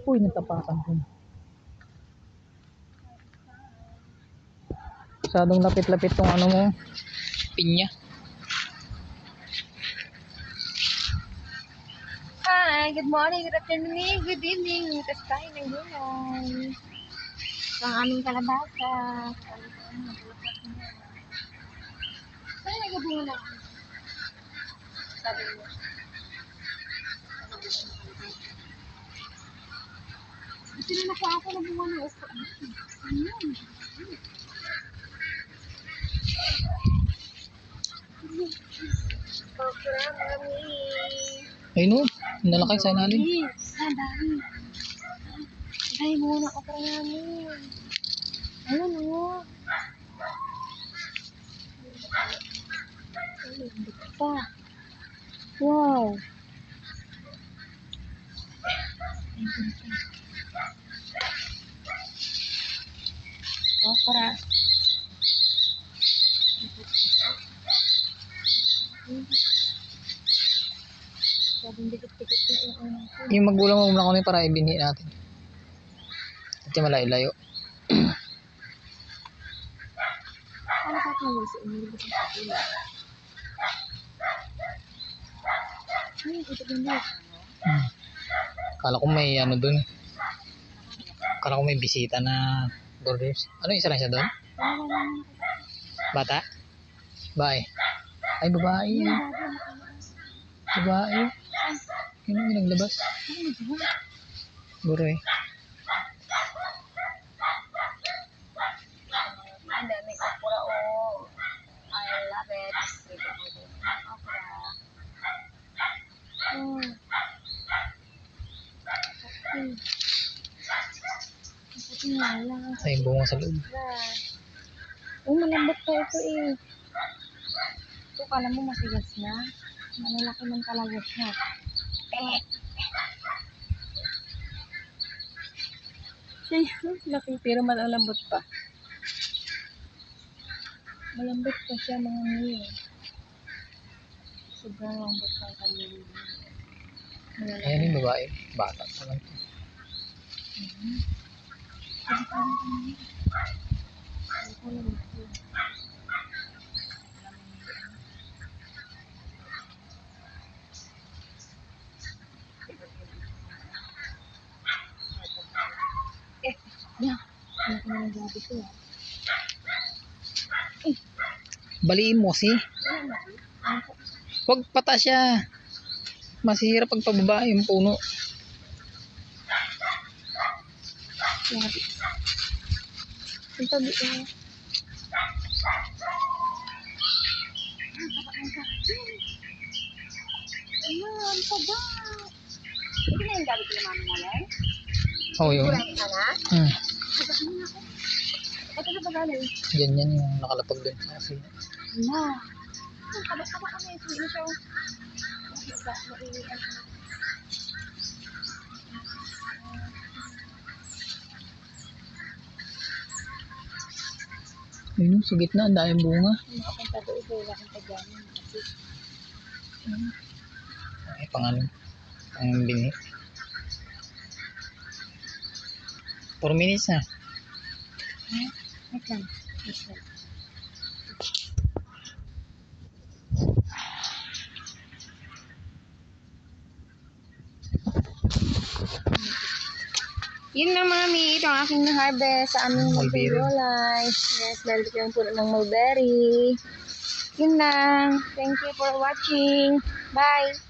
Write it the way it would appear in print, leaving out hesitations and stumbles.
Uy, natapakan ko. Masyadong lapit-lapit tong ano mo, pinya. Hi, good morning, good afternoon, good evening. Mitas tayo ng gulay. Ang aming kalabasa. Saan nagabunga na? Sabi mo. Gusto na nakuha ako ng bunga ng okra. Ayan. Okra, mami. Ay no, nalakay sa ilalim. Ang dami. Ay, muna okra namin. Ayun, o. Ay, hindi pa. Wow. Okra. Sabing dikit-dikit na yung ano. Yung magulang mo muna kami para ibinhi natin. At yung malayo-layo. Ano ka kung sa inyo? Ay, ito ganda. Kala ko may ano dun. Kala ko may bisita na borders. Ano, isa lang siya dun? Bata? Babae? Ay, babae. Babae. Yun yung naglabas. Siguro eh. Ang daming okra, oh. I love it. Okra. Oh. Puti nga lang. Ay, bunga sa loob. Oh, malambot pa ito eh. Ito, kala mo masigas na. Malalaki man talaga siya. Siya yung laki pero malambot pa. Malambot pa siya mga ngayon. Sobrang lambot pa kanyang. Ayan yung babae. Bata pa lang. Baliin mo kasi. Huwag pata siya. Masihirap pag pababa yung puno. Ang tabi ko. Ang taba. Hindi na yung gabi ko naman namin? Oo, yun. Kurang ka na? Ito na ba galing? Yan yung nakalapag dun. Kasi Wala. Ang taba-taba kami. Sige siya. ayun, sa gitna, ang daming bunga. Nakapunta doon ito. Wala kang tagyaman. Ay, pang binhi. 4 minutes na. Wait lang. Wait lang. Yun na, mami. Ito ang aking na-harvest sa aming Mulberry. mulberry. Yes, meron ko yung puno ng mulberry. Yun lang. Thank you for watching. Bye!